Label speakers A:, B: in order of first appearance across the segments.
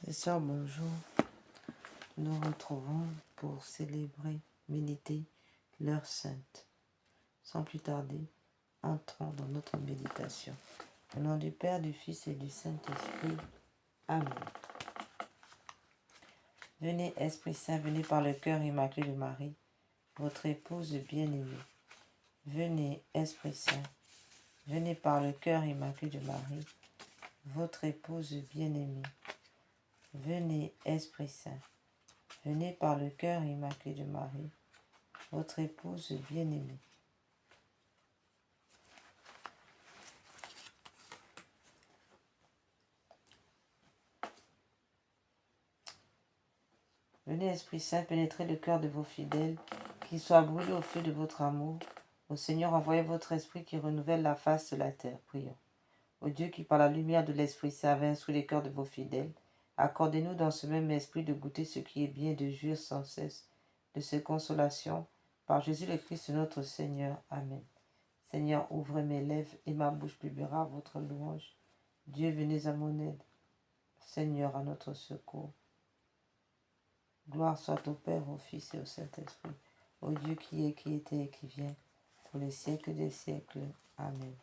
A: Et sœurs, bonjour. Nous retrouvons pour célébrer, méditer l'heure sainte. Sans plus tarder, entrons dans notre méditation. Au nom du Père, du Fils et du Saint-Esprit. Amen. Venez, Esprit Saint, venez par le cœur immaculé de Marie, votre épouse bien-aimée. Venez, Esprit Saint, venez par le cœur immaculé de Marie, votre épouse bien-aimée. Venez, Esprit Saint, venez par le cœur immaculé de Marie, votre épouse bien-aimée. Venez, Esprit Saint, pénétrer le cœur de vos fidèles, qu'ils soient brûlés au feu de votre amour. Au Seigneur, envoyez votre Esprit qui renouvelle la face de la terre. Prions. Ô Dieu qui, par la lumière de l'Esprit Saint, avait instruit les cœurs de vos fidèles, accordez-nous dans ce même esprit de goûter ce qui est bien, de jouir sans cesse de ces consolations. Par Jésus le Christ notre Seigneur. Amen. Seigneur, ouvrez mes lèvres et ma bouche publiera votre louange. Dieu, venez à mon aide. Seigneur, à notre secours. Gloire soit au Père, au Fils et au Saint-Esprit, au Dieu qui est, qui était et qui vient, pour les siècles des siècles. Amen.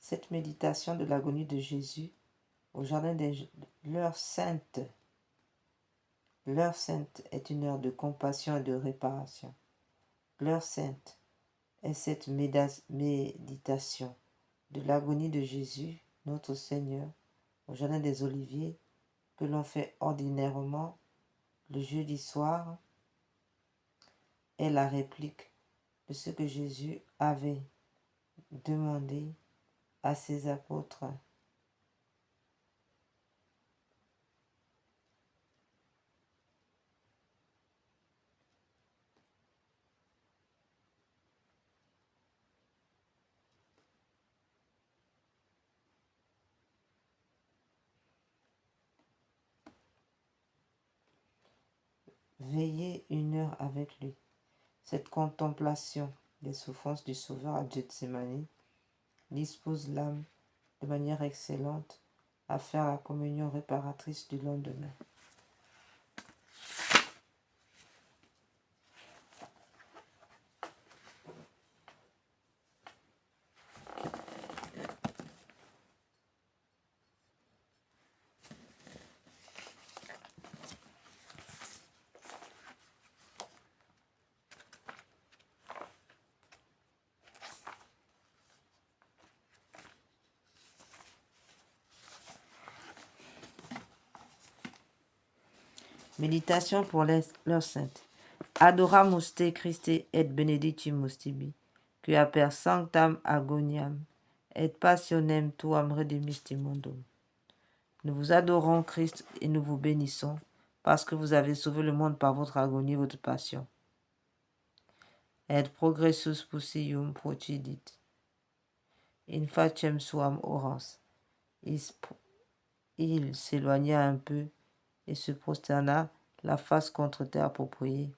A: Cette méditation de l'agonie de Jésus au jardin de l'heure sainte. L'heure sainte est une heure de compassion et de réparation. L'heure sainte est cette méditation de l'agonie de Jésus, notre Seigneur, au jardin des Oliviers, que l'on fait ordinairement le jeudi soir, est la réplique de ce que Jésus avait demandé à ses apôtres. Veillez une heure avec lui. Cette contemplation des souffrances du Sauveur à Gethsémani dispose l'âme de manière excellente à faire la communion réparatrice du lendemain. Méditation pour l'heure sainte. Adoramus te Christe et benedictimus tibi, quia per sanctam agoniam et passionem tuam redemisti mundum. Nous vous adorons, Christ, et nous vous bénissons, parce que vous avez sauvé le monde par votre agonie et votre passion. Et progressus possium procidit. In facem suam orans. Il s'éloigna un peu et se prosterna la face contre terre pour prier.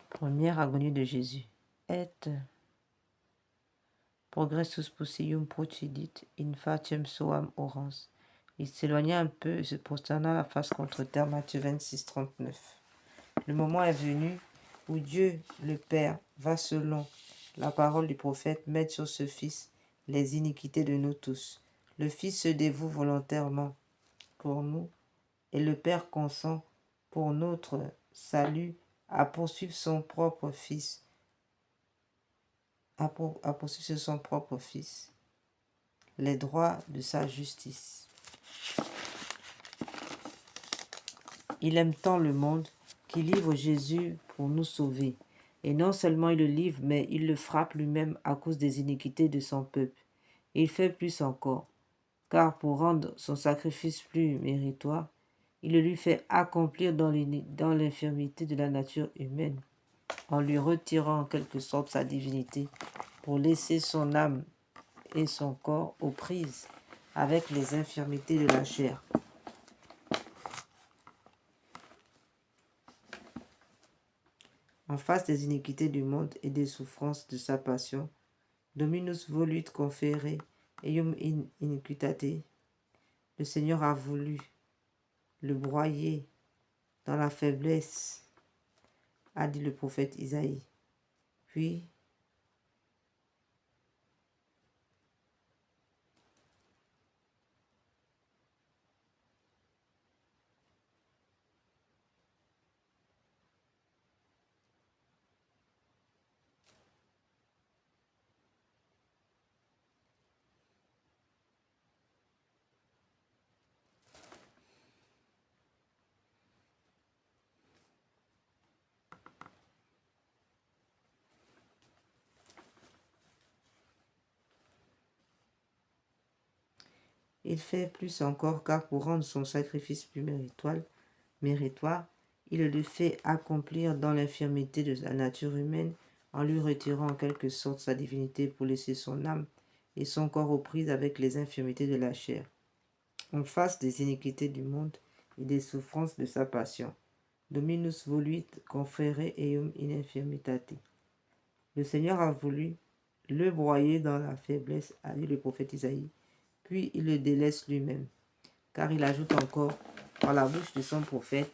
A: Première agonie de Jésus. Et progressus possium procidit in facem suam orans. Il s'éloigna un peu et se prosterna la face contre terre. Matthieu 26, 39. Le moment est venu où Dieu, le Père, va selon la parole du prophète mettre sur ce Fils les iniquités de nous tous. Le Fils se dévoue volontairement pour nous et le Père consent pour notre salut à poursuivre son propre Fils, à poursuivre son propre Fils. les droits de sa justice. Il aime tant le monde qu'il livre Jésus pour nous sauver. Et non seulement il le livre, mais il le frappe lui-même à cause des iniquités de son peuple. Et il fait plus encore, car pour rendre son sacrifice plus méritoire, il le lui fait accomplir dans l'infirmité de la nature humaine, en lui retirant en quelque sorte sa divinité, pour laisser son âme et son corps aux prises avec les infirmités de la chair. En face des iniquités du monde et des souffrances de sa passion, Dominus voluit confere eium in iniquitate. Le Seigneur a voulu le broyer dans la faiblesse, a dit le prophète Isaïe. Puis, il fait plus encore, car pour rendre son sacrifice plus méritoire, il le fait accomplir dans l'infirmité de la nature humaine, en lui retirant en quelque sorte sa divinité pour laisser son âme et son corps aux prises avec les infirmités de la chair, en face des iniquités du monde et des souffrances de sa passion. Dominus voluit confere eium in infirmitate. Le Seigneur a voulu le broyer dans la faiblesse, a dit le prophète Isaïe, puis il le délaisse lui-même, car il ajoute encore par la bouche de son prophète: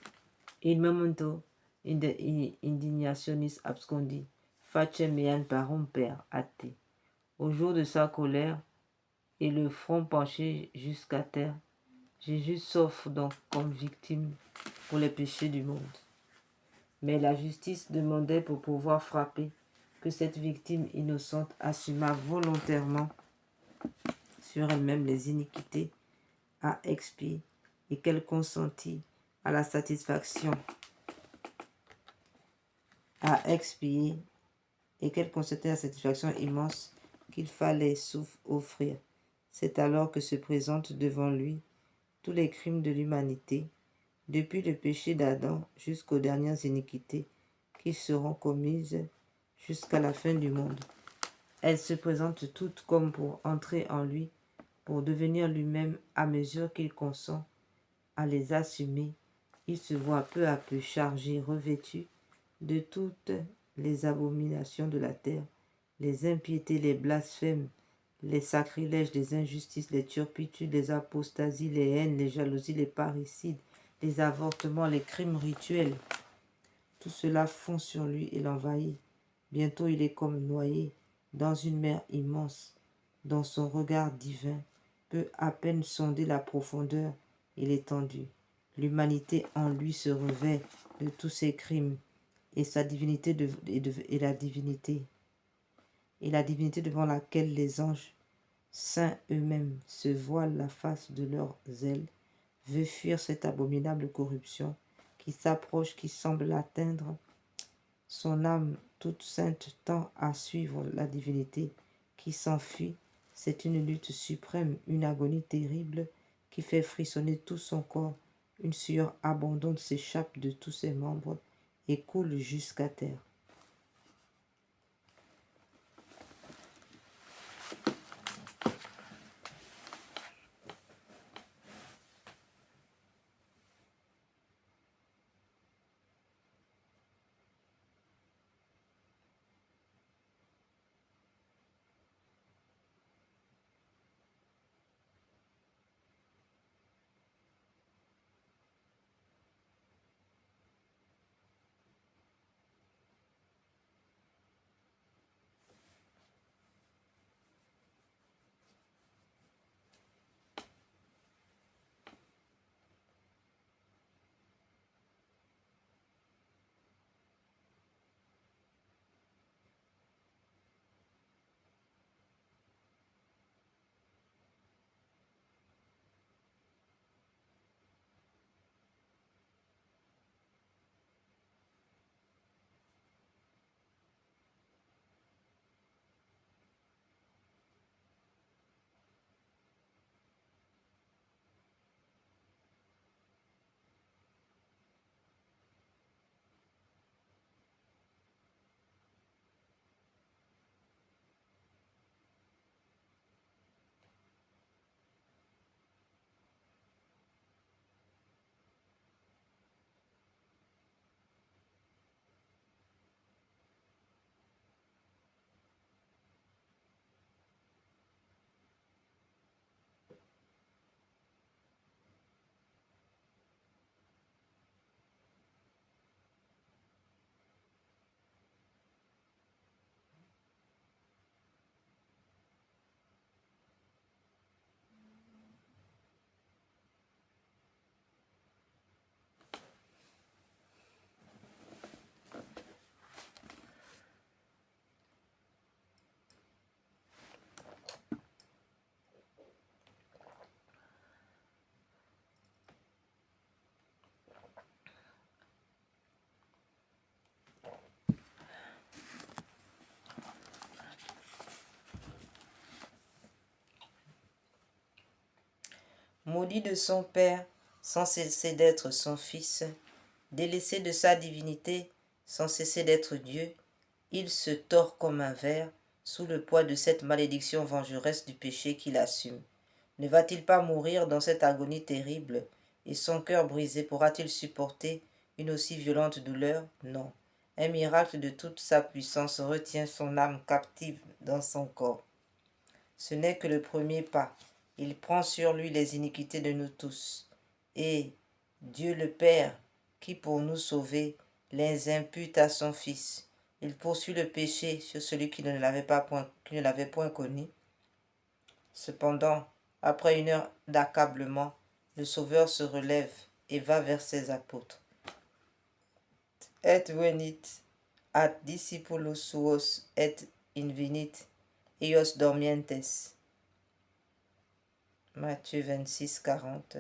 A: In momento indignationis abscondi, facem meam parumper ate. Au jour de sa colère et le front penché jusqu'à terre, Jésus s'offre donc comme victime pour les péchés du monde. Mais la justice demandait pour pouvoir frapper que cette victime innocente assumât volontairement sur elle-même les iniquités à expier et qu'elle consentit à la satisfaction à expier et qu'elle consentit à la satisfaction immense qu'il fallait offrir. C'est alors que se présentent devant lui tous les crimes de l'humanité, depuis le péché d'Adam jusqu'aux dernières iniquités qui seront commises jusqu'à la fin du monde. Elles se présentent toutes comme pour entrer en lui, pour devenir lui-même à mesure qu'il consent à les assumer. Il se voit peu à peu chargé, revêtu de toutes les abominations de la terre, les impiétés, les blasphèmes, les sacrilèges, les injustices, les turpitudes, les apostasies, les haines, les jalousies, les parricides, les avortements, les crimes rituels. Tout cela fond sur lui et l'envahit. Bientôt il est comme noyé dans une mer immense, dont son regard divin peut à peine sonder la profondeur et l'étendue. L'humanité en lui se revêt de tous ses crimes et sa divinité et la divinité devant laquelle les anges saints eux-mêmes se voilent la face de leurs ailes, veut fuir cette abominable corruption qui s'approche, qui semble l'atteindre. Son âme toute sainte tend à suivre la divinité qui s'enfuit. C'est une lutte suprême, une agonie terrible qui fait frissonner tout son corps. Une sueur abondante s'échappe de tous ses membres et coule jusqu'à terre. Maudit de son Père, sans cesser d'être son Fils, délaissé de sa divinité, sans cesser d'être Dieu, il se tord comme un ver sous le poids de cette malédiction vengeresse du péché qu'il assume. Ne va-t-il pas mourir dans cette agonie terrible, et son cœur brisé pourra-t-il supporter une aussi violente douleur? Non. Un miracle de toute sa puissance retient son âme captive dans son corps. Ce n'est que le premier pas. Il prend sur lui les iniquités de nous tous. Et Dieu le Père, qui pour nous sauver, les impute à son Fils. Il poursuit le péché sur celui qui ne l'avait point connu. Cependant, après une heure d'accablement, le Sauveur se relève et va vers ses apôtres. Et venit ad discipulos suos et invenit eios dormientes. Matthieu 26, 40.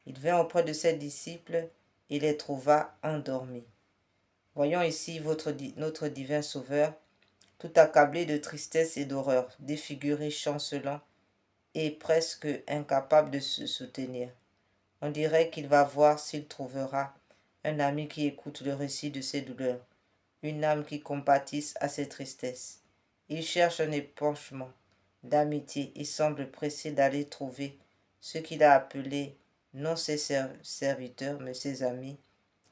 A: Il vint auprès de ses disciples et les trouva endormis. Voyons ici notre divin Sauveur, tout accablé de tristesse et d'horreur, défiguré, chancelant et presque incapable de se soutenir. On dirait qu'il va voir s'il trouvera un ami qui écoute le récit de ses douleurs, une âme qui compatisse à ses tristesses. Il cherche un épanchement d'amitié et semble pressé d'aller trouver ce qu'il a appelé non ses serviteurs mais ses amis.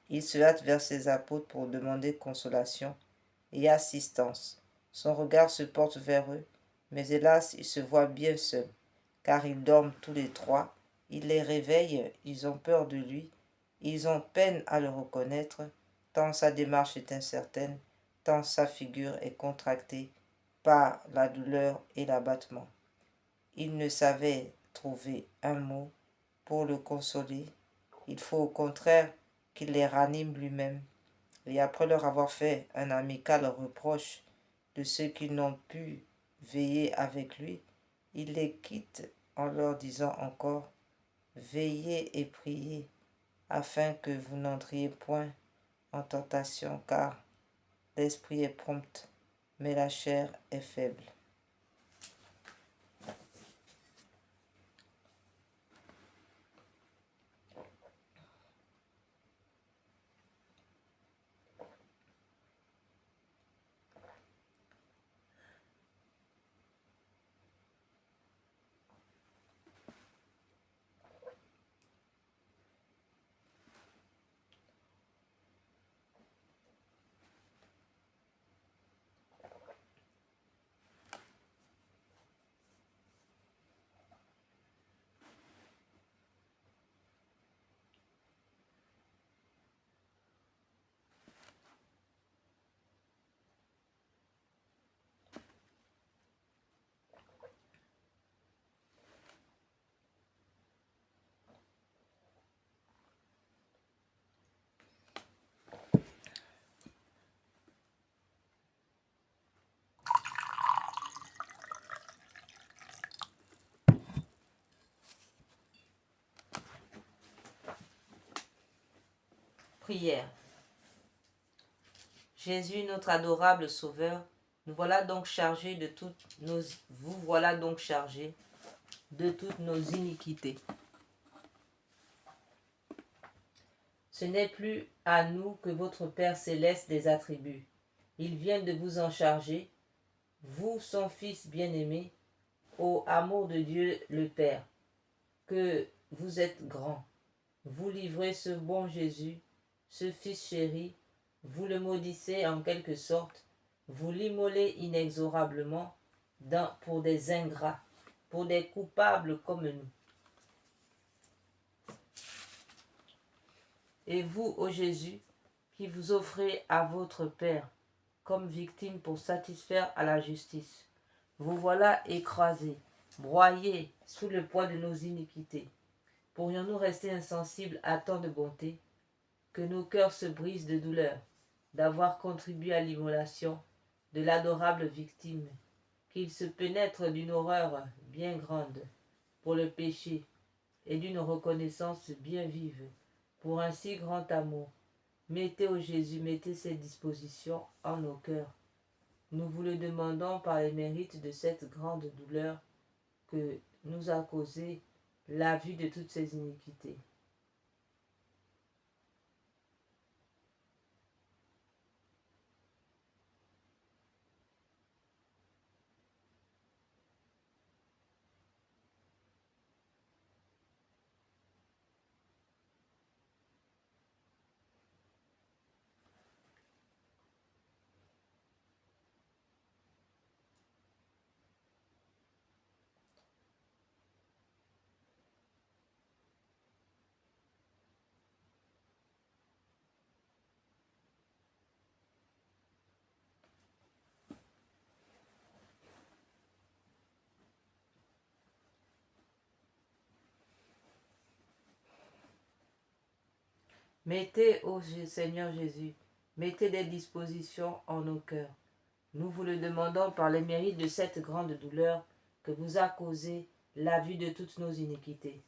A: Il se hâte vers ses apôtres pour demander consolation et assistance. Son regard se porte vers eux, mais hélas, il se voit bien seul, car ils dorment tous les trois. Il les réveille, ils ont peur de lui, ils ont peine à le reconnaître, tant sa démarche est incertaine, tant sa figure est contractée par la douleur et l'abattement. Il ne savait trouver un mot pour le consoler. Il faut au contraire qu'il les ranime lui-même. Et après leur avoir fait un amical reproche de ceux qui n'ont pu veiller avec lui, il les quitte en leur disant encore: Veillez et priez, afin que vous n'entriez point en tentation, car l'esprit est prompt, mais la chair est faible. Prière. Jésus, notre adorable Sauveur, vous voilà donc chargé de toutes nos iniquités. Ce n'est plus à nous que votre Père céleste les attribue. Il vient de vous en charger, vous, son Fils bien-aimé, au amour de Dieu le Père, que vous êtes grand. Vous livrez ce bon Jésus, ce Fils chéri, vous le maudissez en quelque sorte, vous l'immolez inexorablement pour des ingrats, pour des coupables comme nous. Et vous, ô Jésus, qui vous offrez à votre Père comme victime pour satisfaire à la justice, vous voilà écrasés, broyés sous le poids de nos iniquités. Pourrions-nous rester insensibles à tant de bonté, que nos cœurs se brisent de douleur d'avoir contribué à l'immolation de l'adorable victime, qu'il se pénètre d'une horreur bien grande pour le péché et d'une reconnaissance bien vive pour un si grand amour. Mettez, ô Jésus, mettez ces dispositions en nos cœurs. Nous vous le demandons par les mérites de cette grande douleur que nous a causée la vue de toutes ses iniquités. Mettez, ô Seigneur Jésus, mettez des dispositions en nos cœurs. Nous vous le demandons par les mérites de cette grande douleur que vous a causé la vue de toutes nos iniquités.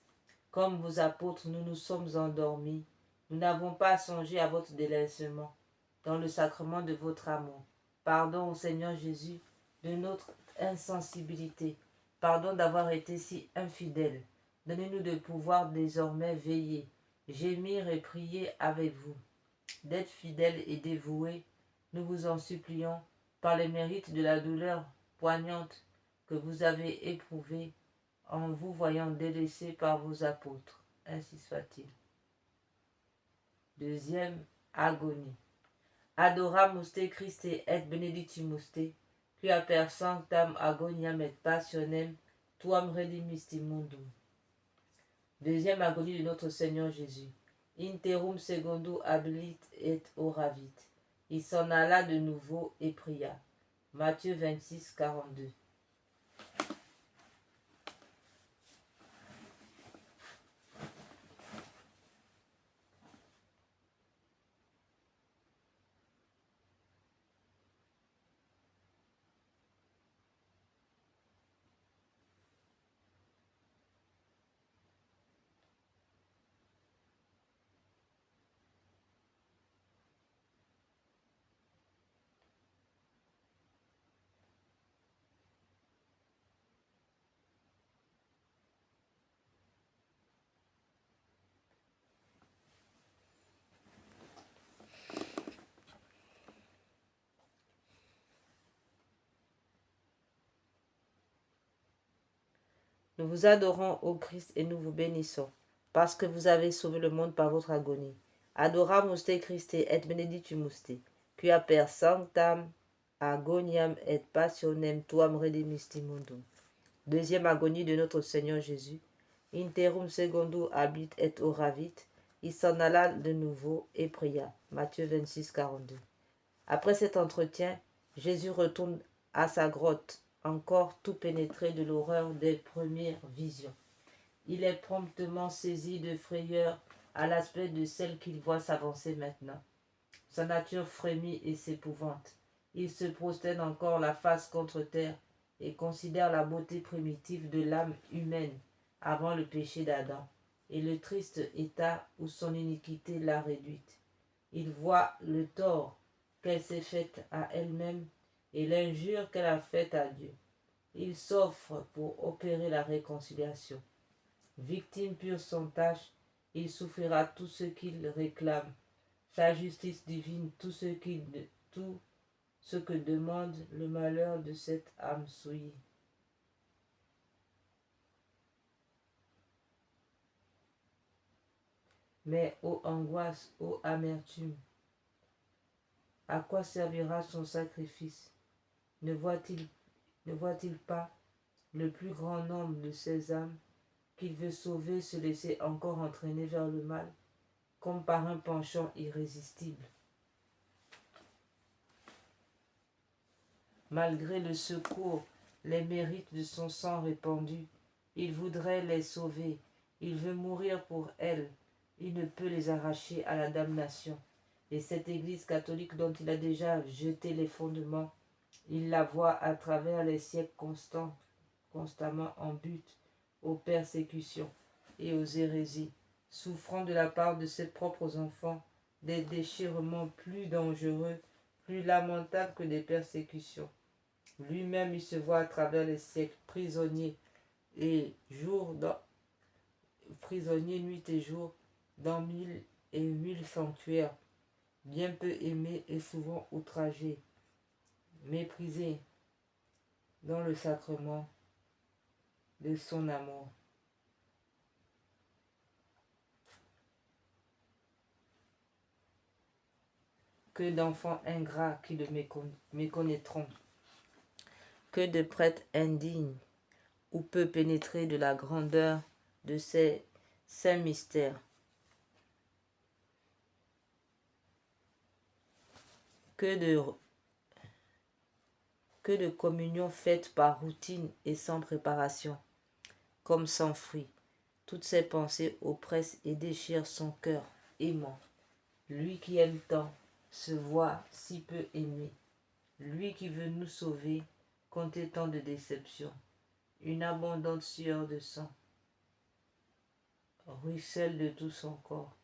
A: Comme vos apôtres, nous nous sommes endormis. Nous n'avons pas songé à votre délaissement dans le sacrement de votre amour. Pardon au Seigneur Jésus de notre insensibilité. Pardon d'avoir été si infidèles. Donnez-nous de pouvoir désormais veiller, gémir et prier avec vous. D'être fidèles et dévoués, nous vous en supplions, par les mérites de la douleur poignante que vous avez éprouvée en vous voyant délaissés par vos apôtres. Ainsi soit-il. Deuxième agonie. Adoramus te Christe et benedictimus te, qui per sanctam agoniam et passionem, tuam redimisti mundum. Deuxième agonie de notre Seigneur Jésus. Interum secondo habilit et oravit. Il s'en alla de nouveau et pria. Matthieu 26, 42. Nous vous adorons, ô Christ, et nous vous bénissons, parce que vous avez sauvé le monde par votre agonie. Adoramus te Christe et benedictimus te, qui per sanctam agoniam et passionem tuam redimisti mundum. Deuxième agonie de notre Seigneur Jésus. Interum secondo habit et oravit. Il s'en alla de nouveau et pria. Matthieu 26, 42. Après cet entretien, Jésus retourne à sa grotte, encore tout pénétré de l'horreur des premières visions. Il est promptement saisi de frayeur à l'aspect de celle qu'il voit s'avancer maintenant. Sa nature frémit et s'épouvante. Il se prosterne encore la face contre terre et considère la beauté primitive de l'âme humaine avant le péché d'Adam et le triste état où son iniquité l'a réduite. Il voit le tort qu'elle s'est faite à elle-même et l'injure qu'elle a faite à Dieu. Il s'offre pour opérer la réconciliation. Victime pure sans tache, il souffrira tout ce qu'il réclame. Sa justice divine, tout ce que demande le malheur de cette âme souillée. Mais ô angoisse, ô amertume, à quoi servira son sacrifice? Ne voit-il pas le plus grand nombre de ces âmes qu'il veut sauver se laisser encore entraîner vers le mal, comme par un penchant irrésistible? Malgré le secours, les mérites de son sang répandu, il voudrait les sauver, il veut mourir pour elles, il ne peut les arracher à la damnation. Et cette Église catholique dont il a déjà jeté les fondements, il la voit à travers les siècles constamment en butte aux persécutions et aux hérésies, souffrant de la part de ses propres enfants des déchirements plus dangereux, plus lamentables que des persécutions. Lui-même, il se voit à travers les siècles prisonnier et jour prisonnier nuit et jour dans 1000 sanctuaires, bien peu aimé et souvent outragé, méprisé dans le sacrement de son amour. Que d'enfants ingrats qui le méconnaîtront, que de prêtres indignes ou peu pénétrés de la grandeur de ces saints mystères. Que de communion faite par routine et sans préparation, comme sans fruit. Toutes ces pensées oppressent et déchirent son cœur aimant. Lui qui aime tant se voit si peu aimé. Lui qui veut nous sauver, compter tant de déceptions. Une abondante sueur de sang ruisselle de tout son corps.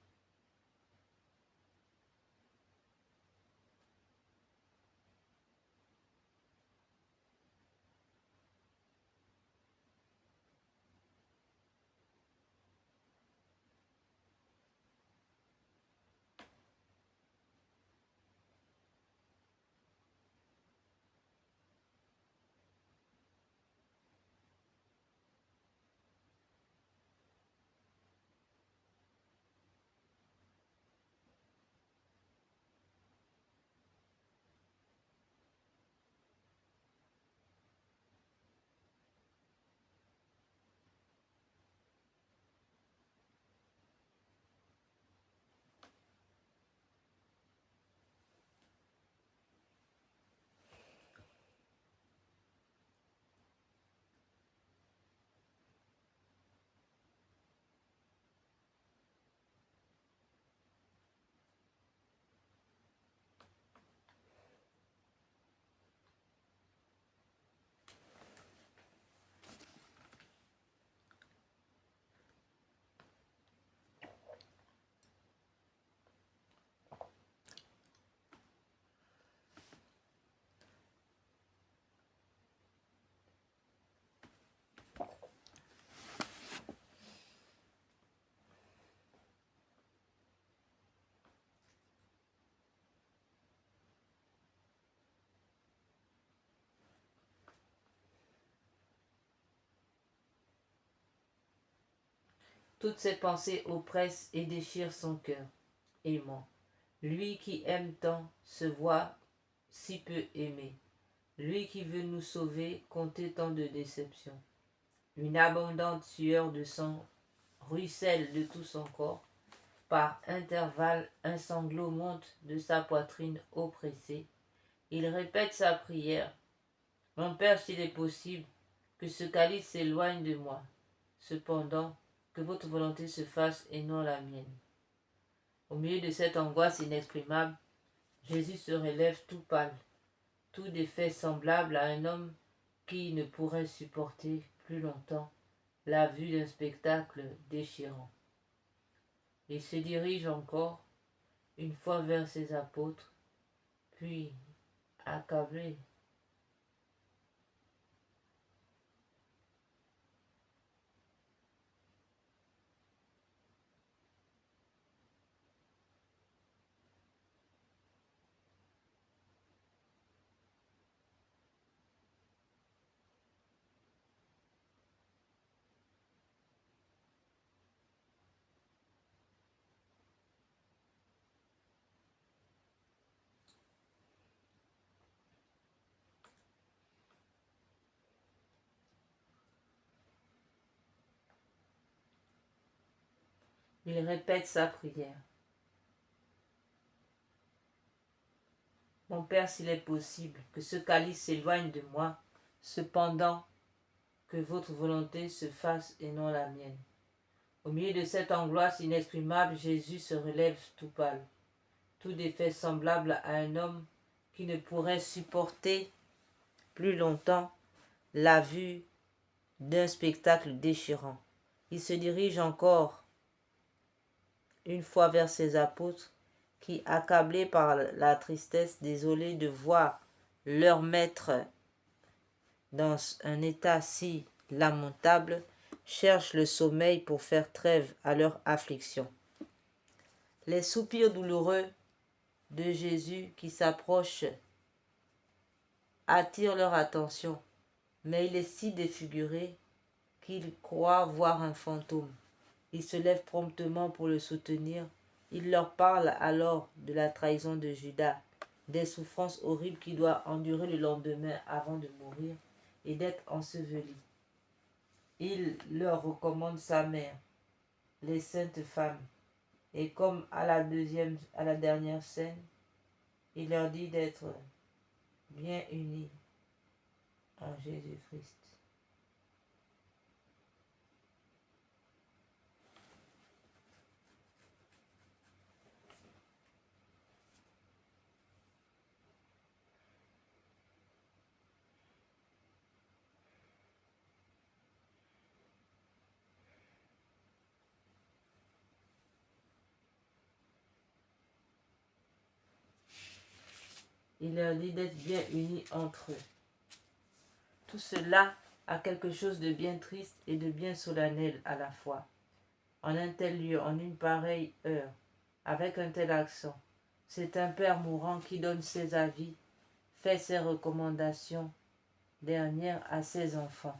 A: Toutes ces pensées oppressent et déchirent son cœur aimant. Lui qui aime tant se voit si peu aimé. Lui qui veut nous sauver, compter tant de déceptions. Une abondante sueur de sang ruisselle de tout son corps. Par intervalles, un sanglot monte de sa poitrine oppressée. Il répète sa prière. Mon Père, s'il est possible, que ce calice s'éloigne de moi. Cependant, que votre volonté se fasse et non la mienne. Au milieu de cette angoisse inexprimable, Jésus se relève tout pâle, tout défait semblable à un homme qui ne pourrait supporter plus longtemps la vue d'un spectacle déchirant. Il se dirige encore une fois vers ses apôtres, puis, accablé, il répète sa prière. Mon Père, s'il est possible, que ce calice s'éloigne de moi, cependant que votre volonté se fasse et non la mienne. Au milieu de cette angoisse inexprimable, Jésus se relève tout pâle, tout défait semblable à un homme qui ne pourrait supporter plus longtemps la vue d'un spectacle déchirant. Il se dirige encore une fois vers ses apôtres qui, accablés par la tristesse, désolés de voir leur maître dans un état si lamentable, cherchent le sommeil pour faire trêve à leur affliction. Les soupirs douloureux de Jésus qui s'approchent attirent leur attention, mais il est si défiguré qu'ils croient voir un fantôme. Ils se lèvent promptement pour le soutenir. Il leur parle alors de la trahison de Judas, des souffrances horribles qu'il doit endurer le lendemain avant de mourir et d'être enseveli. Il leur recommande sa mère, les saintes femmes, et comme à la dernière scène, il leur dit d'être bien unis en Jésus-Christ. Il leur dit d'être bien unis entre eux. Tout cela a quelque chose de bien triste et de bien solennel à la fois. En un tel lieu, en une pareille heure, avec un tel accent, c'est un père mourant qui donne ses avis, fait ses recommandations dernières à ses enfants.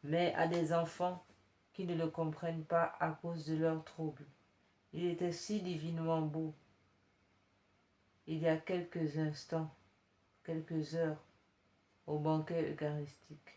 A: Mais à des enfants qui ne le comprennent pas à cause de leurs troubles. Il était si divinement beau, il y a quelques instants, quelques heures, au banquet eucharistique.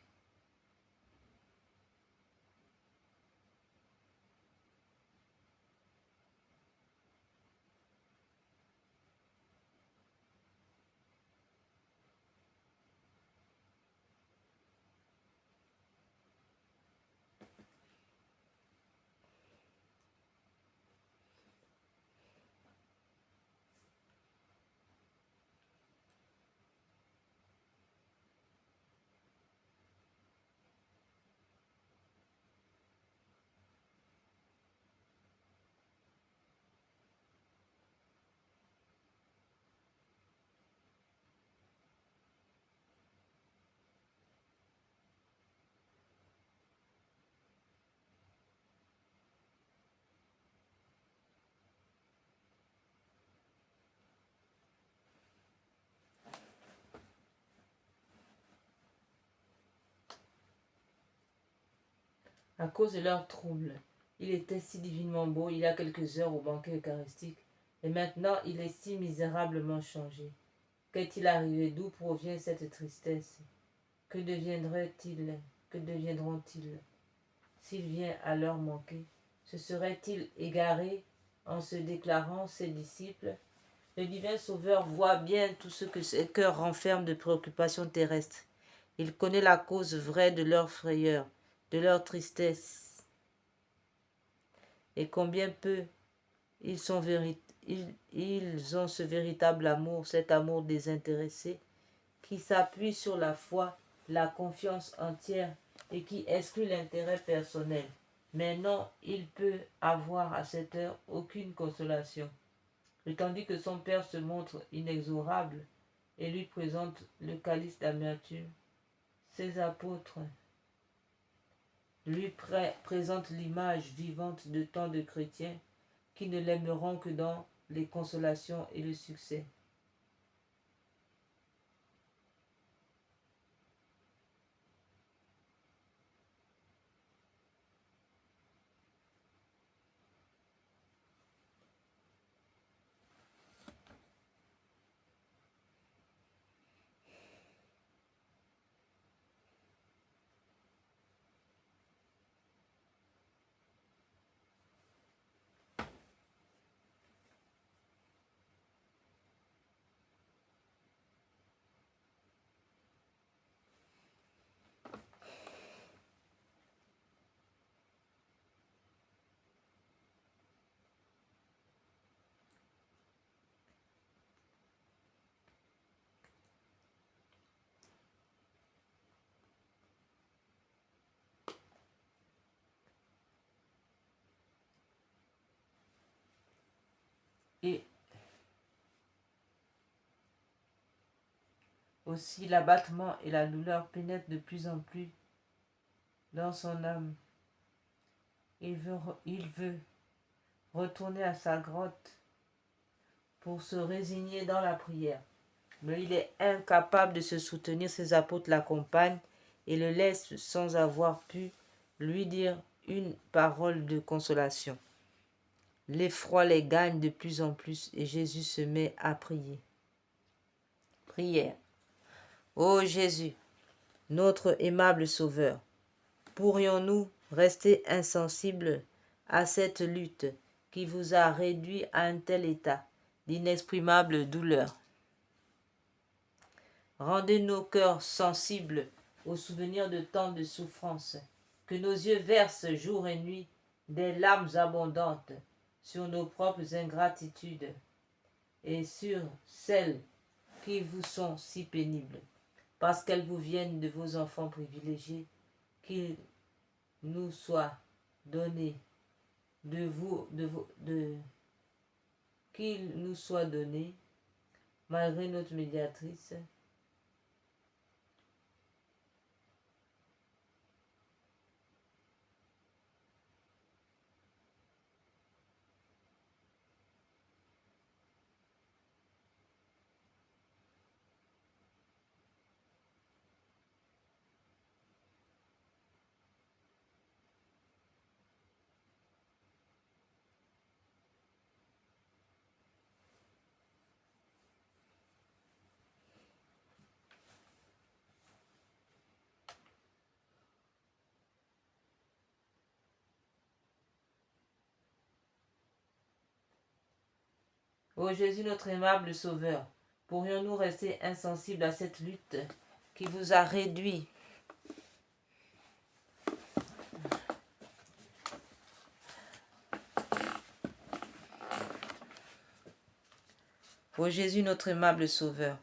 A: À cause de leurs troubles, il était si divinement beau il y a quelques heures au banquet eucharistique, et maintenant il est si misérablement changé. Qu'est-il arrivé? D'où provient cette tristesse? Que deviendrait-il? Que deviendront-ils s'il vient à leur manquer? Se serait-il égaré en se déclarant ses disciples? Le divin Sauveur voit bien tout ce que ces cœurs renferment de préoccupations terrestres. Il connaît la cause vraie de leur frayeur, de leur tristesse, et combien peu ils ont ce véritable amour, cet amour désintéressé, qui s'appuie sur la foi, la confiance entière et qui exclut l'intérêt personnel. Mais non, il peut avoir à cette heure aucune consolation. Et tandis que son père se montre inexorable et lui présente le calice d'amertume, ses apôtres lui présentent l'image vivante de tant de chrétiens qui ne l'aimeront que dans les consolations et le succès. Et aussi l'abattement et la douleur pénètrent de plus en plus dans son âme. Il veut retourner à sa grotte pour se résigner dans la prière. Mais il est incapable de se soutenir, ses apôtres l'accompagnent et le laissent sans avoir pu lui dire une parole de consolation. L'effroi les gagne de plus en plus et Jésus se met à prier. Prière. Ô Jésus, notre aimable Sauveur, pourrions-nous rester insensibles à cette lutte qui vous a réduit à un tel état d'inexprimable douleur? Rendez nos cœurs sensibles au souvenir de tant de souffrances, que nos yeux versent jour et nuit des larmes abondantes sur nos propres ingratitudes et sur celles qui vous sont si pénibles, parce qu'elles vous viennent de vos enfants privilégiés, qu'il nous soit donné qu'il nous soit donné, malgré notre médiatrice, Ô Jésus, notre aimable Sauveur, pourrions-nous rester insensibles à cette lutte qui vous a réduit Ô Jésus, notre aimable Sauveur,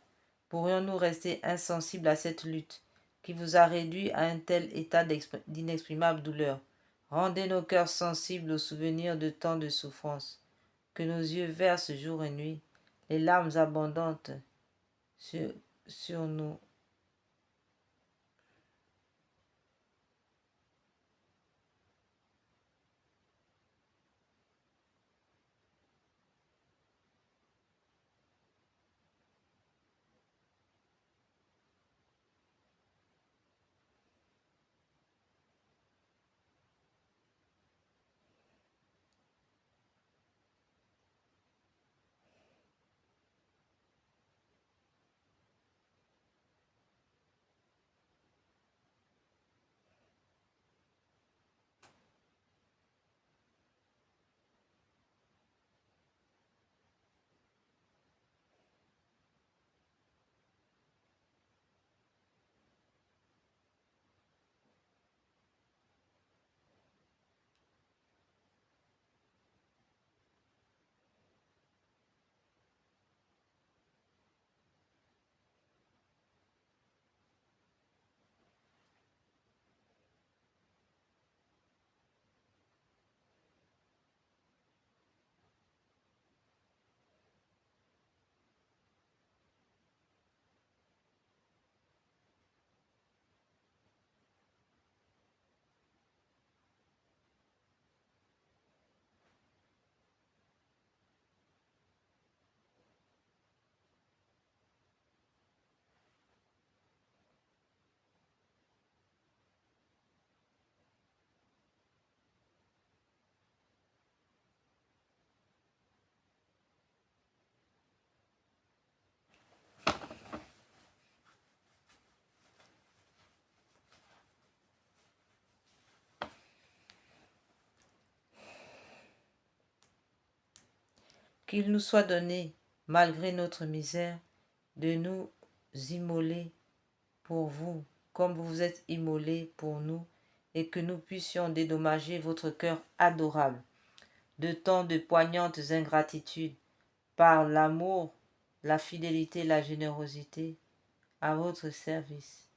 A: pourrions-nous rester insensibles à cette lutte qui vous a réduit à un tel état d'inexprimable douleur? Rendez nos cœurs sensibles au souvenir de tant de souffrances, que nos yeux versent jour et nuit les larmes abondantes sur nous. Qu'il nous soit donné, malgré notre misère, de nous immoler pour vous, comme vous vous êtes immolés pour nous, et que nous puissions dédommager votre cœur adorable de tant de poignantes ingratitudes par l'amour, la fidélité, la générosité à votre service.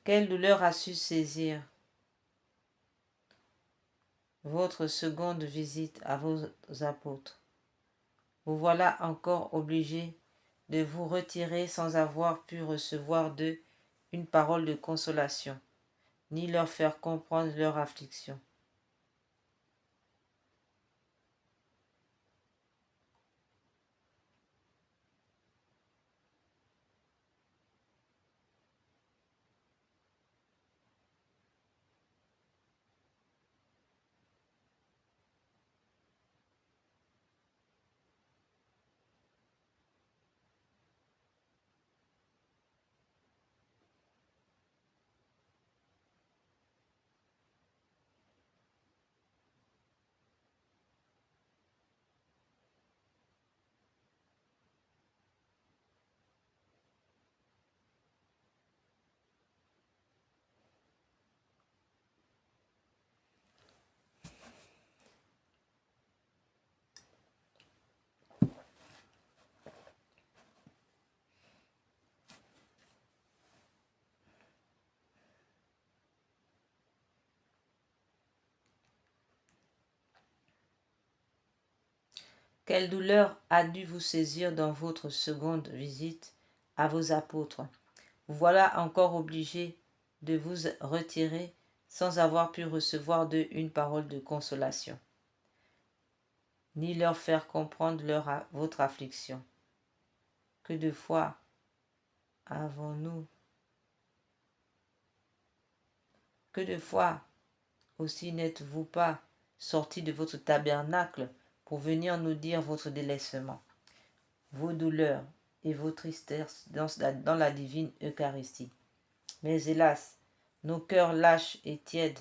A: Quelle douleur a su saisir votre seconde visite à vos apôtres. Vous voilà encore obligé de vous retirer sans avoir pu recevoir d'eux une parole de consolation, ni leur faire comprendre leur affliction. Quelle douleur a dû vous saisir dans votre seconde visite à vos apôtres. Vous voilà encore obligé de vous retirer sans avoir pu recevoir d'eux une parole de consolation, ni leur faire comprendre votre affliction. Que de fois avons-nous, que de fois aussi n'êtes-vous pas sortis de votre tabernacle pour venir nous dire votre délaissement, vos douleurs et vos tristesses dans la divine Eucharistie. Mais hélas, nos cœurs lâches et tièdes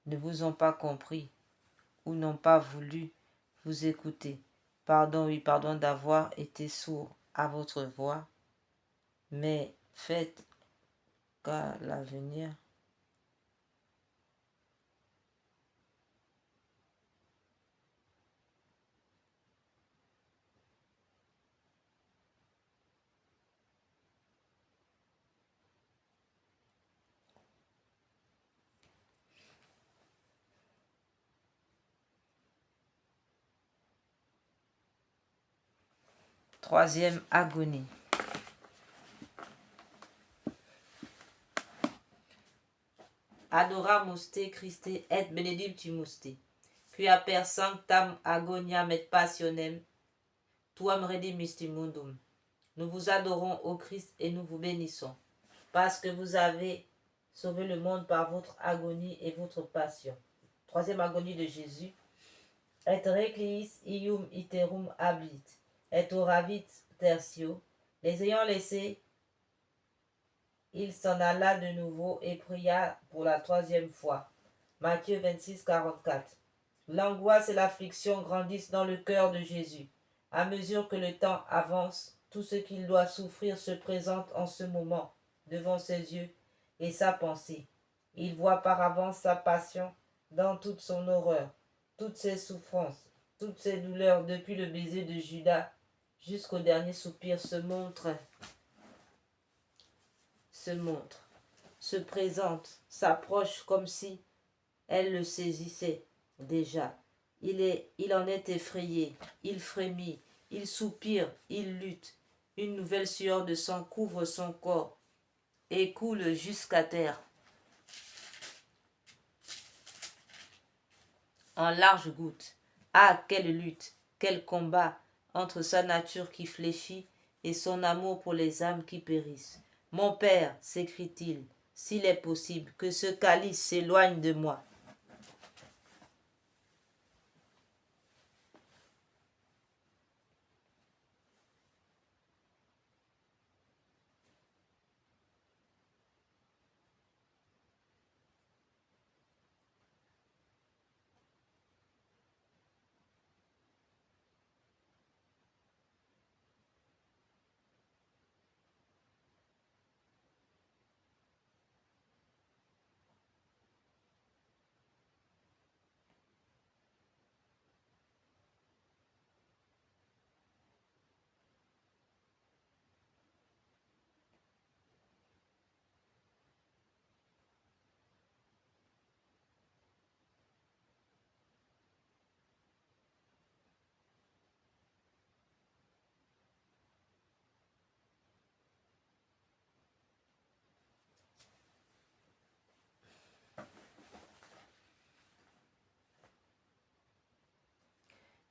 A: ne vous ont pas compris ou n'ont pas voulu vous écouter. Pardon, oui, pardon d'avoir été sourd à votre voix, mais faites qu'à l'avenir. Troisième agonie. Adoramus te Christe et benedictimus te, quia per sanctam agoniam et passionem tuam redimistis mundum. Nous vous adorons, ô Christ, et nous vous bénissons, parce que vous avez sauvé le monde par votre agonie et votre passion. Troisième agonie de Jésus. Et recliis ium iterum habit, et oravit tertio. Les ayant laissés, il s'en alla de nouveau et pria pour la troisième fois. Matthieu 26, 44. L'angoisse et l'affliction grandissent dans le cœur de Jésus. À mesure que le temps avance, tout ce qu'il doit souffrir se présente en ce moment devant ses yeux et sa pensée. Il voit par avance sa passion dans toute son horreur, toutes ses souffrances, toutes ses douleurs depuis le baiser de Judas jusqu'au dernier soupir se présente, s'approche comme si elle le saisissait déjà. Il en est effrayé, il frémit, il soupire, il lutte. Une nouvelle sueur de sang couvre son corps et coule jusqu'à terre en larges gouttes. Ah, quelle lutte, quel combat entre sa nature qui fléchit et son amour pour les âmes qui périssent. Mon Père, s'écrie-t-il, s'il est possible, que ce calice s'éloigne de moi.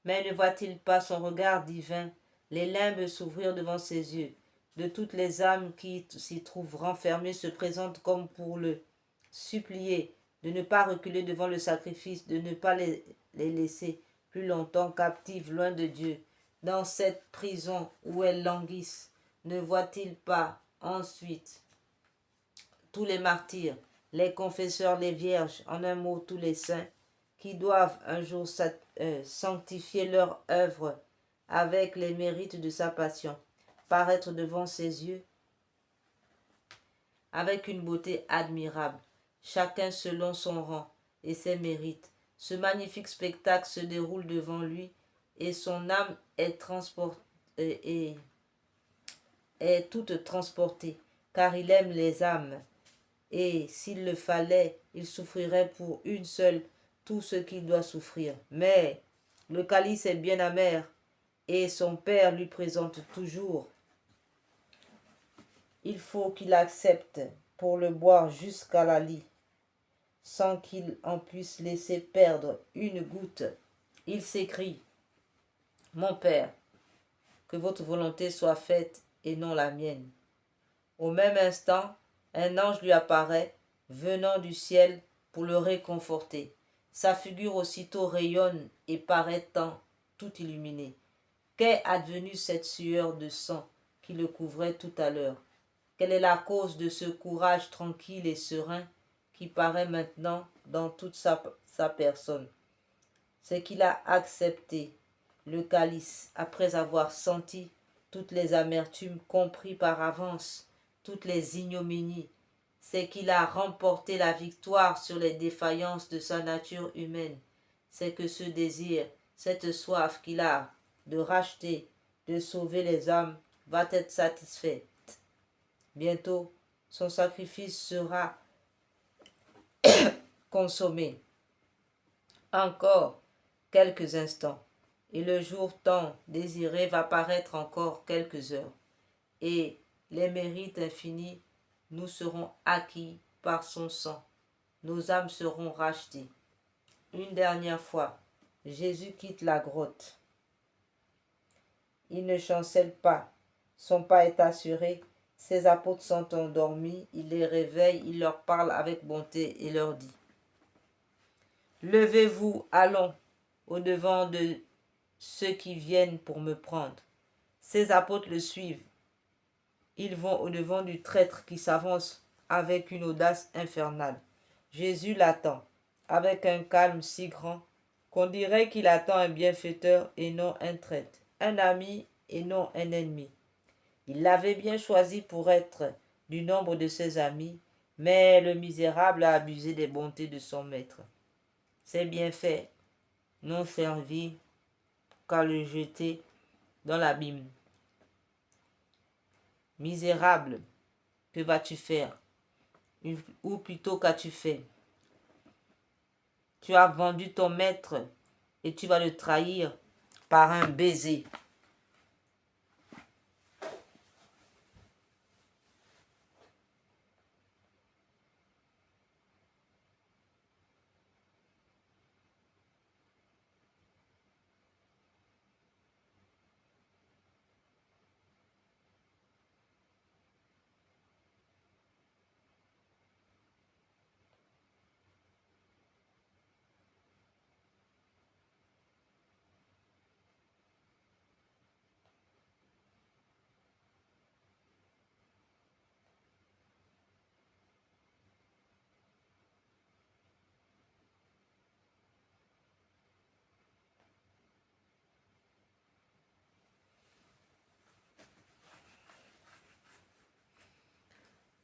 A: Mais ne voit-il pas son regard divin, les limbes s'ouvrir devant ses yeux? De toutes les âmes qui s'y trouvent renfermées se présentent comme pour le supplier de ne pas reculer devant le sacrifice, de ne pas les laisser plus longtemps captives loin de Dieu, dans cette prison où elles languissent. Ne voit-il pas ensuite tous les martyrs, les confesseurs, les vierges, en un mot tous les saints, qui doivent un jour sanctifier leur œuvre avec les mérites de sa passion, paraître devant ses yeux avec une beauté admirable, chacun selon son rang et ses mérites. Ce magnifique spectacle se déroule devant lui et son âme est toute transportée, car il aime les âmes. Et s'il le fallait, il souffrirait pour une seule tout ce qu'il doit souffrir. Mais le calice est bien amer, et son père lui présente toujours. Il faut qu'il accepte pour le boire jusqu'à la lie, sans qu'il en puisse laisser perdre une goutte. Il s'écrie: Mon Père, que votre volonté soit faite et non la mienne. Au même instant, un ange lui apparaît, venant du ciel pour le réconforter. Sa figure aussitôt rayonne et paraît tout illuminée. Qu'est advenue cette sueur de sang qui le couvrait tout à l'heure? Quelle est la cause de ce courage tranquille et serein qui paraît maintenant dans toute sa personne? C'est qu'il a accepté le calice après avoir senti toutes les amertumes, compris par avance toutes les ignominies. C'est qu'il a remporté la victoire sur les défaillances de sa nature humaine. C'est que ce désir, cette soif qu'il a de racheter, de sauver les âmes, va être satisfait. Bientôt, son sacrifice sera consommé. Encore quelques instants, et le jour tant désiré va paraître encore quelques heures, et les mérites infinis nous seront acquis par son sang. Nos âmes seront rachetées. Une dernière fois, Jésus quitte la grotte. Il ne chancelle pas. Son pas est assuré. Ses apôtres sont endormis. Il les réveille. Il leur parle avec bonté et leur dit: Levez-vous, allons au-devant de ceux qui viennent pour me prendre. Ses apôtres le suivent. Ils vont au-devant du traître qui s'avance avec une audace infernale. Jésus l'attend, avec un calme si grand qu'on dirait qu'il attend un bienfaiteur et non un traître, un ami et non un ennemi. Il l'avait bien choisi pour être du nombre de ses amis, mais le misérable a abusé des bontés de son maître. Ses bienfaits n'ont servi qu'à le jeter dans l'abîme. Misérable, que vas-tu faire? Ou plutôt qu'as-tu fait? Tu as vendu ton maître et tu vas le trahir par un baiser.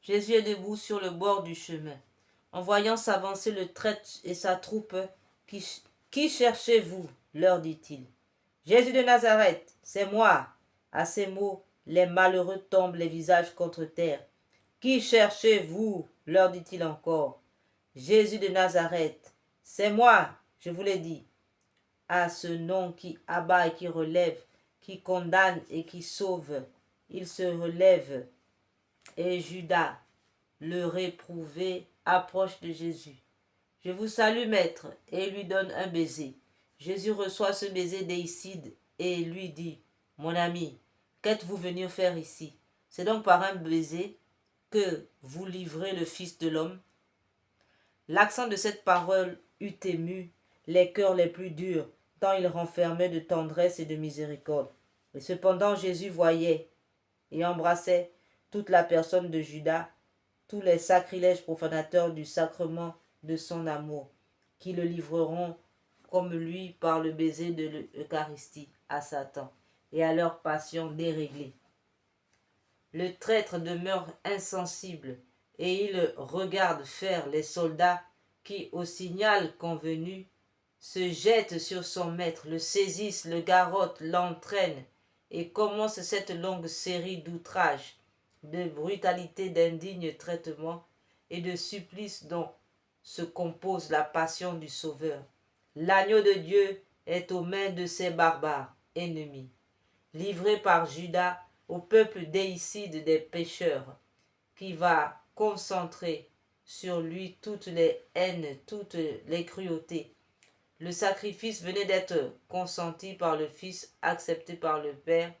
A: Jésus est debout sur le bord du chemin. En voyant s'avancer le traître et sa troupe, qui cherchez-vous? Leur dit-il. Jésus de Nazareth, c'est moi. À ces mots, les malheureux tombent les visages contre terre. Qui cherchez-vous? Leur dit-il encore. Jésus de Nazareth, c'est moi, je vous l'ai dit. À ce nom qui abat et qui relève, qui condamne et qui sauve, il se relève. Et Judas, le réprouvé, approche de Jésus. Je vous salue, maître, et lui donne un baiser. Jésus reçoit ce baiser déicide et lui dit, « Mon ami, qu'êtes-vous venu faire ici? C'est donc par un baiser que vous livrez le Fils de l'homme. » L'accent de cette parole eût ému les cœurs les plus durs, tant il renfermait de tendresse et de miséricorde. Et cependant Jésus voyait et embrassait toute la personne de Judas, tous les sacrilèges profanateurs du sacrement de son amour, qui le livreront comme lui par le baiser de l'Eucharistie à Satan et à leur passion déréglée. Le traître demeure insensible et il regarde faire les soldats qui, au signal convenu, se jettent sur son maître, le saisissent, le garrottent, l'entraînent et commence cette longue série d'outrages, de brutalités, d'indignes traitements et de supplices dont se compose la passion du Sauveur. L'agneau de Dieu est aux mains de ces barbares ennemis, livré par Judas au peuple déicide des pécheurs, qui va concentrer sur lui toutes les haines, toutes les cruautés. Le sacrifice venait d'être consenti par le Fils, accepté par le Père.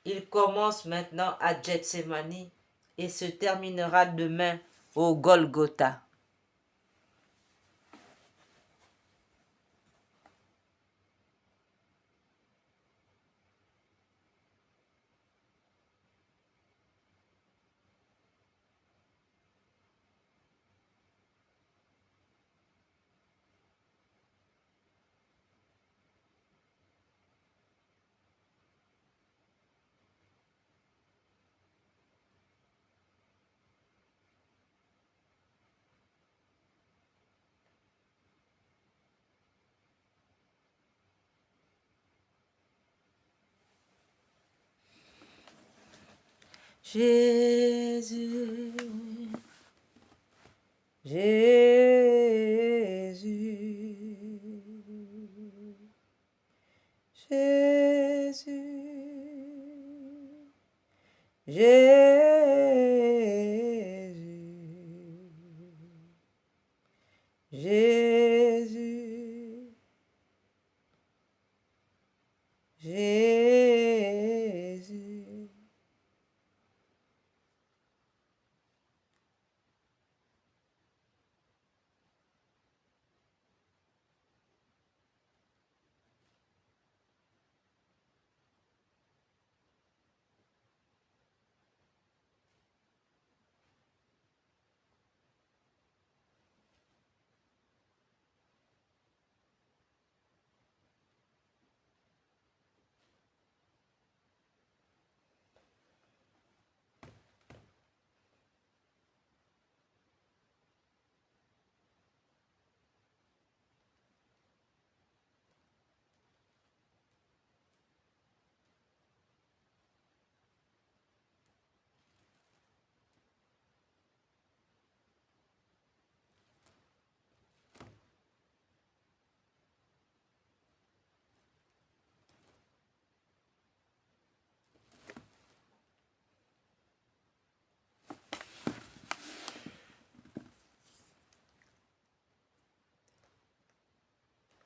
A: Il commence maintenant à Gethsémani et se terminera demain au Golgotha. Jésus, Jésus, Jésus, Jésus, Jésus.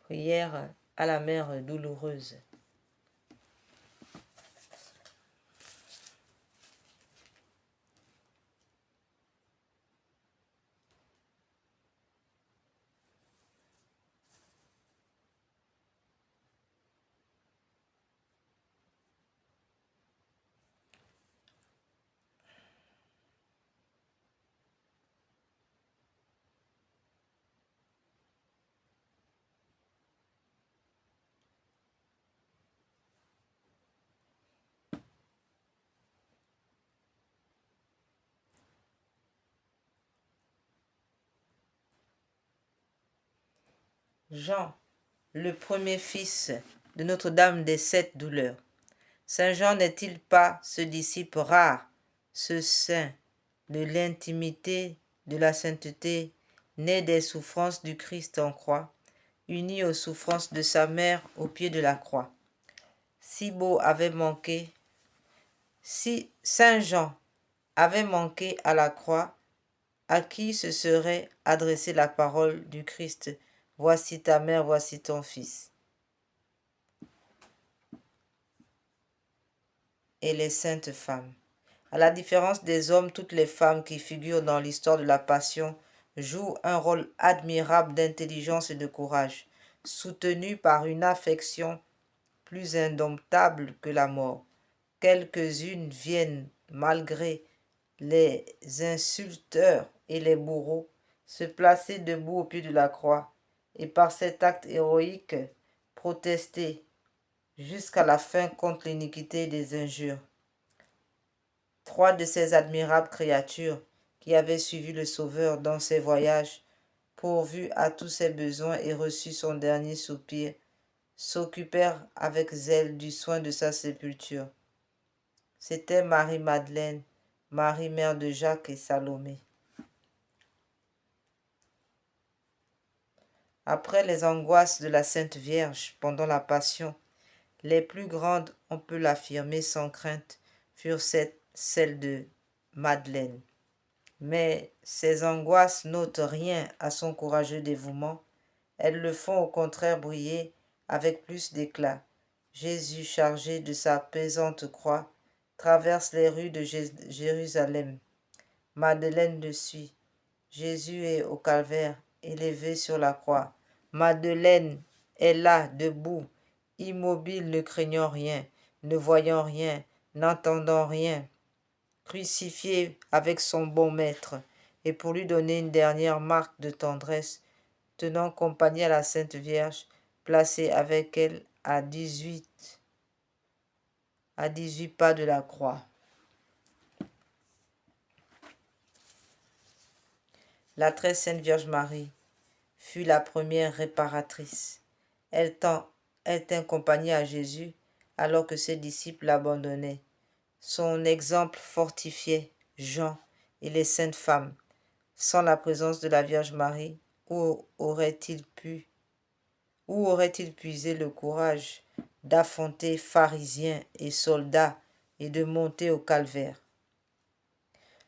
A: Prière à la mère douloureuse. Jean, le premier fils de Notre-Dame des Sept Douleurs. Saint Jean n'est-il pas ce disciple rare, ce saint de l'intimité, de la sainteté, né des souffrances du Christ en croix, uni aux souffrances de sa mère au pied de la croix? Si Saint Jean avait manqué à la croix, à qui se serait adressée la parole du Christ? Voici ta mère, voici ton fils. et les saintes femmes. À la différence des hommes, toutes les femmes qui figurent dans l'histoire de la Passion jouent un rôle admirable d'intelligence et de courage, soutenues par une affection plus indomptable que la mort. Quelques-unes viennent, malgré les insulteurs et les bourreaux, se placer debout au pied de la croix et par cet acte héroïque protester jusqu'à la fin contre l'iniquité des injures. Trois de ces admirables créatures qui avaient suivi le Sauveur dans ses voyages, pourvu à tous ses besoins et reçu son dernier soupir, s'occupèrent avec zèle du soin de sa sépulture. C'étaient Marie-Madeleine, Marie mère de Jacques et Salomé. Après les angoisses de la Sainte Vierge pendant la Passion, les plus grandes, on peut l'affirmer sans crainte, furent celles de Madeleine. Mais ces angoisses n'ôtent rien à son courageux dévouement. Elles le font au contraire briller avec plus d'éclat. Jésus, chargé de sa pesante croix, traverse les rues de Jérusalem. Madeleine le suit. Jésus est au calvaire, élevé sur la croix. Madeleine est là, debout, immobile, ne craignant rien, ne voyant rien, n'entendant rien, crucifiée avec son bon maître, et pour lui donner une dernière marque de tendresse, tenant compagnie à la Sainte Vierge, placée avec elle à 18 pas de la croix. La très sainte Vierge Marie fut la première réparatrice. Elle tint compagnie à Jésus alors que ses disciples l'abandonnaient. Son exemple fortifiait Jean et les saintes femmes. Sans la présence de la Vierge Marie, où aurait-il puisé le courage d'affronter pharisiens et soldats et de monter au calvaire?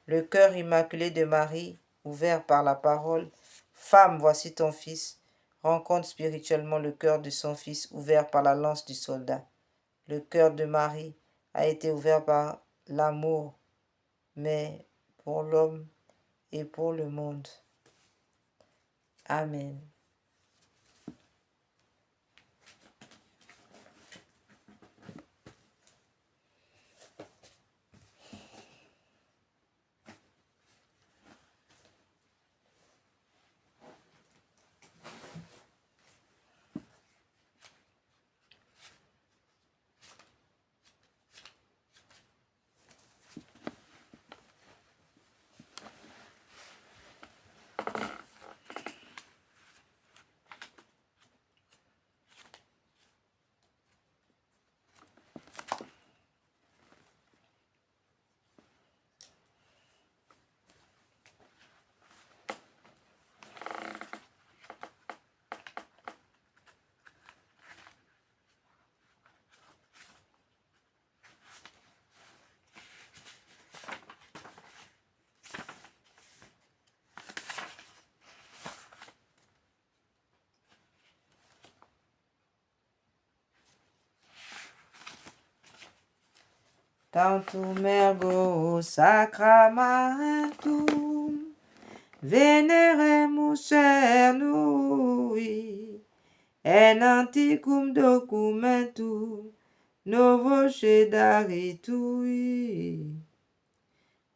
A: Le cœur immaculé de Marie, ouvert par la parole, « Femme, voici ton fils », rencontre spirituellement le cœur de son fils ouvert par la lance du soldat. Le cœur de Marie a été ouvert par l'amour, mais pour l'homme et pour le monde. Amen. Tantum ergo sacramentum veneremus cernui, en antiquum documentum novo cedaritui,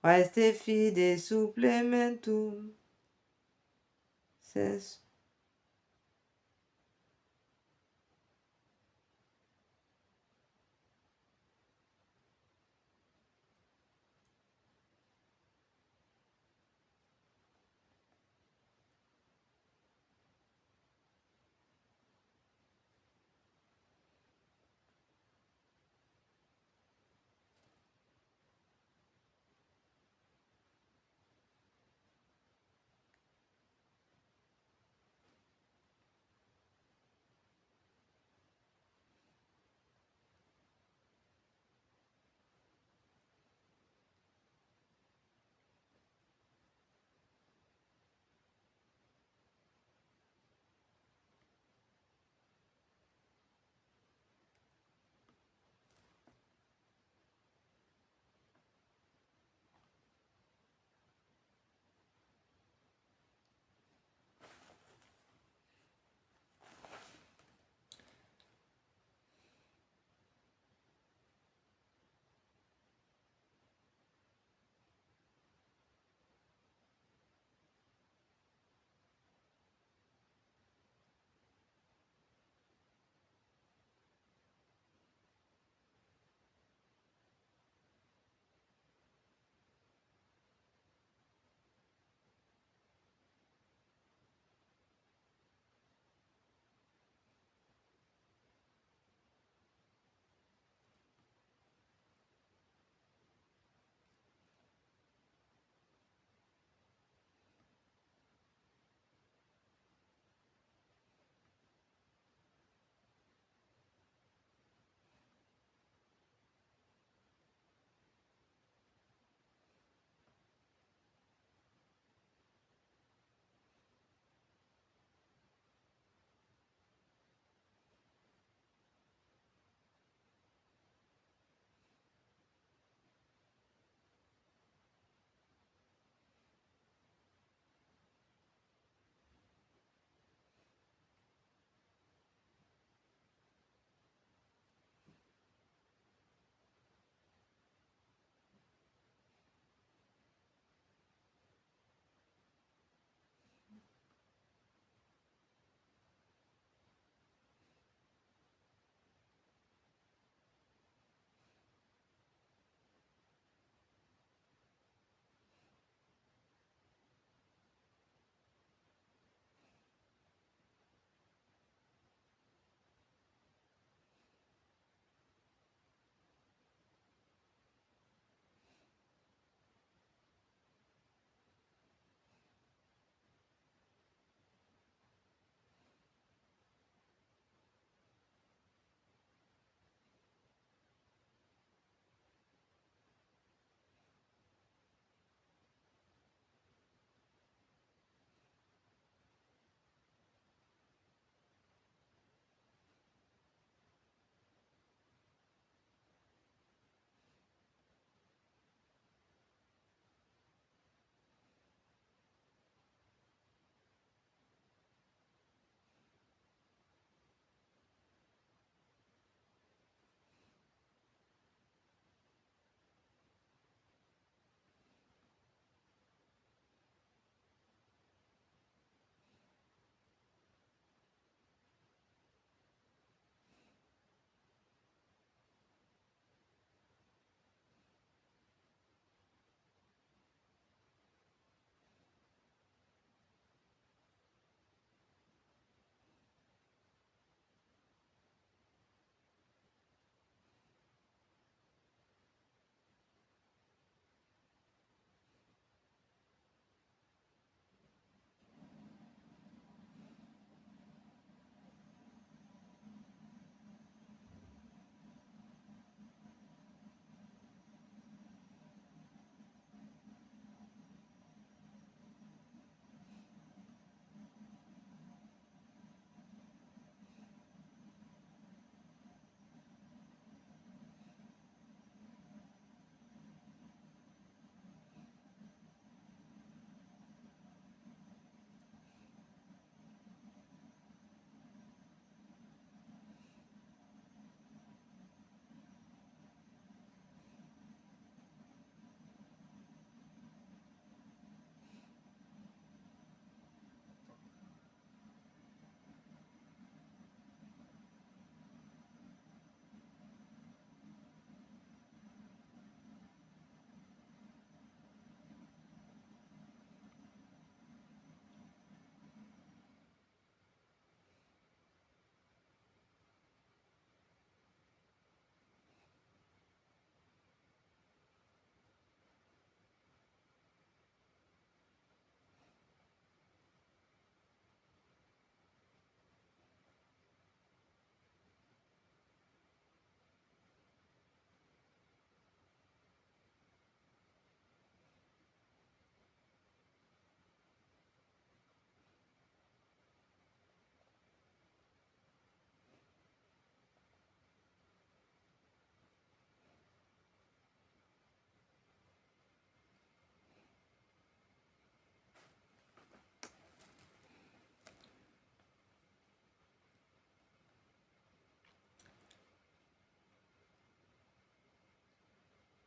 A: Praeste fide supplementum.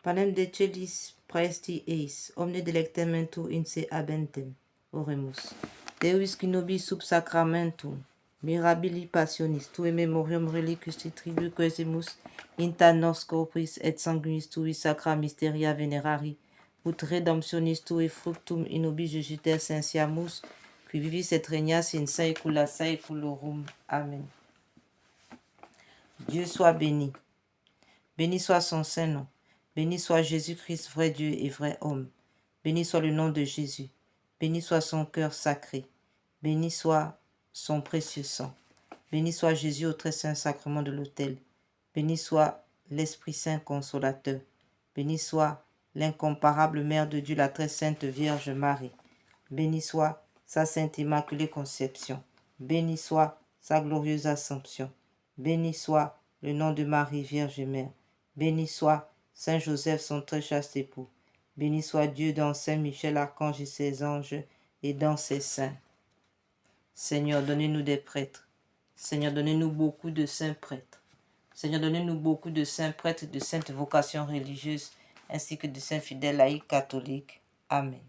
A: panem de celis praesti eis, omne delectamentum in se habentem, oremus. Deus qui nobis sub sacramentum, mirabili passionis, tue memoriam reliquis tribu quesimus, inta nos corporis et sanguinis tui sacra mysteria venerari, ut redemptionis tui fructum in ubi jugiter sensiamus, qui vivis et regnas in saecula saeculorum. Amen. Dieu soit béni. Béni soit son saint nom. Béni soit Jésus-Christ, vrai Dieu et vrai homme. Béni soit le nom de Jésus. Béni soit son cœur sacré. Béni soit son précieux sang. Béni soit Jésus au très saint sacrement de l'autel. Béni soit l'Esprit Saint consolateur. Béni soit l'incomparable Mère de Dieu, la très sainte Vierge Marie. Béni soit sa sainte Immaculée Conception. Béni soit sa glorieuse Assomption. Béni soit le nom de Marie, Vierge Mère. Béni soit Saint Joseph, son très chaste époux. Béni soit Dieu dans Saint Michel, archange et ses anges, et dans ses saints. Seigneur, donnez-nous des prêtres. Seigneur, donnez-nous beaucoup de saints prêtres. Seigneur, donnez-nous beaucoup de saints prêtres, de saintes vocations religieuses, ainsi que de saints fidèles laïcs catholiques. Amen.